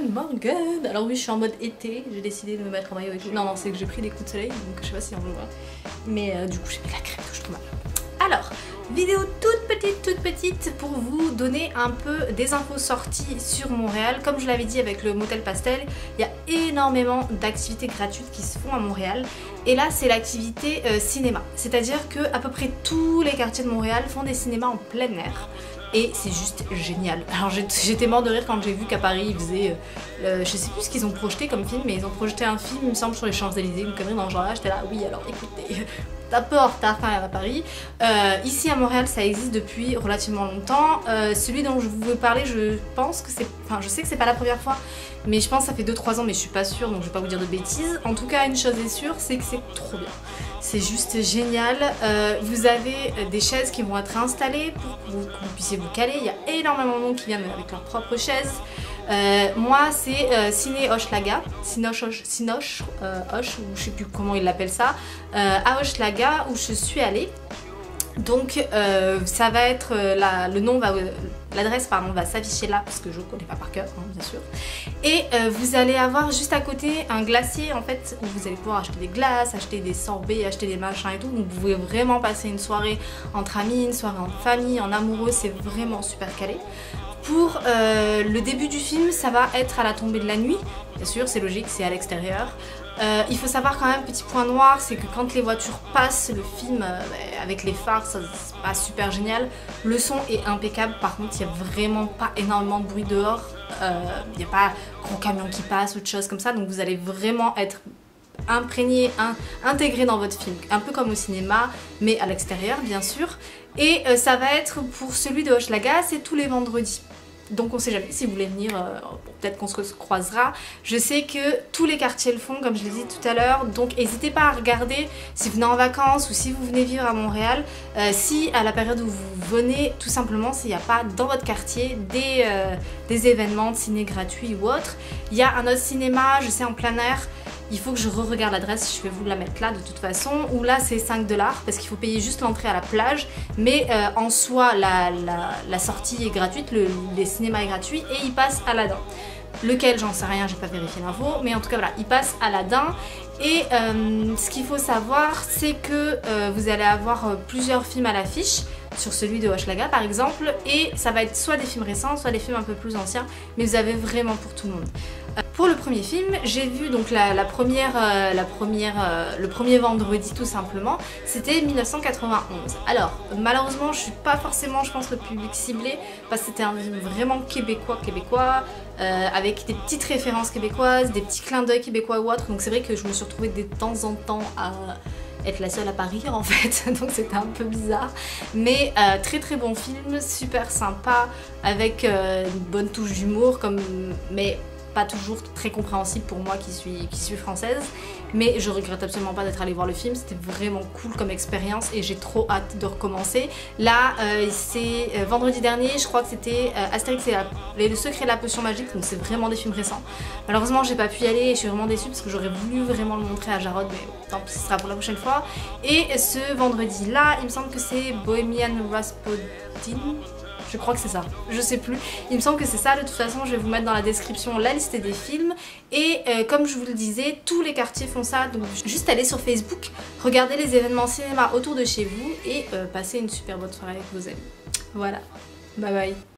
Morgan. Alors oui, je suis en mode été, j'ai décidé de me mettre en maillot et tout. Non, c'est que j'ai pris des coups de soleil, donc je sais pas si on le voit. Mais du coup, j'ai mis de la crème touche trop mal. Alors, vidéo toute petite pour vous donner un peu des infos sorties sur Montréal. Comme je l'avais dit avec le Motel Pastel, il y a énormément d'activités gratuites qui se font à Montréal. Et là, c'est l'activité cinéma. C'est-à-dire que à peu près tous les quartiers de Montréal font des cinémas en plein air. Et c'est juste génial. Alors j'étais mort de rire quand j'ai vu qu'à Paris ils faisaient, je sais plus ce qu'ils ont projeté comme film, mais ils ont projeté un film, il me semble, sur les Champs-Élysées, une connerie dans ce genre là. J'étais là, oui alors écoutez, t'as un peu en retard quand même à Paris. Ici à Montréal ça existe depuis relativement longtemps. Celui dont je vous veux parler, je pense que c'est, enfin je sais que c'est pas la première fois, mais je pense que ça fait 2-3 ans, mais je suis pas sûre, donc je vais pas vous dire de bêtises. En tout cas, une chose est sûre, c'est que c'est trop bien. C'est juste génial. Vous avez des chaises qui vont être installées pour que vous puissiez vous caler. Il y a énormément de monde qui viennent avec leurs propres chaises. Moi, c'est Ciné Hochelaga, Cinoche, ou je sais plus comment ils l'appellent ça, à Hochelaga où je suis allée. Donc ça va être le nom va l'adresse pardon va s'afficher là parce que je connais pas par cœur hein, bien sûr. Et vous allez avoir juste à côté un glacier en fait où vous allez pouvoir acheter des glaces, acheter des sorbets, acheter des machins et tout. Donc vous pouvez vraiment passer une soirée entre amis, une soirée en famille, en amoureux, c'est vraiment super calé. Pour le début du film, ça va être à la tombée de la nuit. Bien sûr, c'est logique, c'est à l'extérieur. Il faut savoir quand même, petit point noir, c'est que quand les voitures passent, le film avec les phares, ça c'est pas super génial. Le son est impeccable, par contre il n'y a vraiment pas énormément de bruit dehors. Il n'y a pas gros camion qui passe ou autre chose comme ça, donc vous allez vraiment être imprégné, intégré dans votre film, un peu comme au cinéma, mais à l'extérieur bien sûr. Et ça va être pour celui de Hochelaga, c'est tous les vendredis. Donc on sait jamais si vous voulez venir, peut-être qu'on se croisera. Je sais que tous les quartiers le font comme je l'ai dit tout à l'heure, donc n'hésitez pas à regarder si vous venez en vacances ou si vous venez vivre à Montréal, si à la période où vous venez, tout simplement s'il n'y a pas dans votre quartier des événements de ciné gratuits ou autres. Il y a un autre cinéma, je sais en plein air. Il faut que je re-regarde l'adresse, je vais vous la mettre là de toute façon, où là c'est 5 $ parce qu'il faut payer juste l'entrée à la plage, mais en soi la sortie est gratuite, les cinémas est gratuit et il passe à Aladdin. Lequel, j'en sais rien, j'ai pas vérifié l'info, mais en tout cas voilà, il passe à Aladdin. Et ce qu'il faut savoir, c'est que vous allez avoir plusieurs films à l'affiche, sur celui de Hochelaga par exemple, et ça va être soit des films récents, soit des films un peu plus anciens, mais vous avez vraiment pour tout le monde. Pour le premier film, j'ai vu donc le premier vendredi tout simplement, c'était 1991. Alors malheureusement je suis pas forcément je pense le public ciblé parce que c'était un film vraiment québécois, avec des petites références québécoises, des petits clins d'œil québécois ou autres, donc c'est vrai que je me suis retrouvée de temps en temps à être la seule à pas rire en fait, donc c'était un peu bizarre, mais très bon film, super sympa, avec une bonne touche d'humour, mais pas toujours très compréhensible pour moi qui suis française, mais je regrette absolument pas d'être allée voir le film, c'était vraiment cool comme expérience et j'ai trop hâte de recommencer. Là c'est vendredi dernier, je crois que c'était Astérix et le secret de la potion magique, donc c'est vraiment des films récents. Malheureusement j'ai pas pu y aller et je suis vraiment déçue parce que j'aurais voulu vraiment le montrer à Jarod, mais tant pis, ce sera pour la prochaine fois. Et ce vendredi là, il me semble que c'est Bohemian Rhapsody. Je crois que c'est ça, je sais plus. Il me semble que c'est ça, de toute façon je vais vous mettre dans la description la liste des films. Et comme je vous le disais, tous les quartiers font ça, donc juste allez sur Facebook, regardez les événements cinéma autour de chez vous et passez une super bonne soirée avec vos amis. Voilà, bye bye.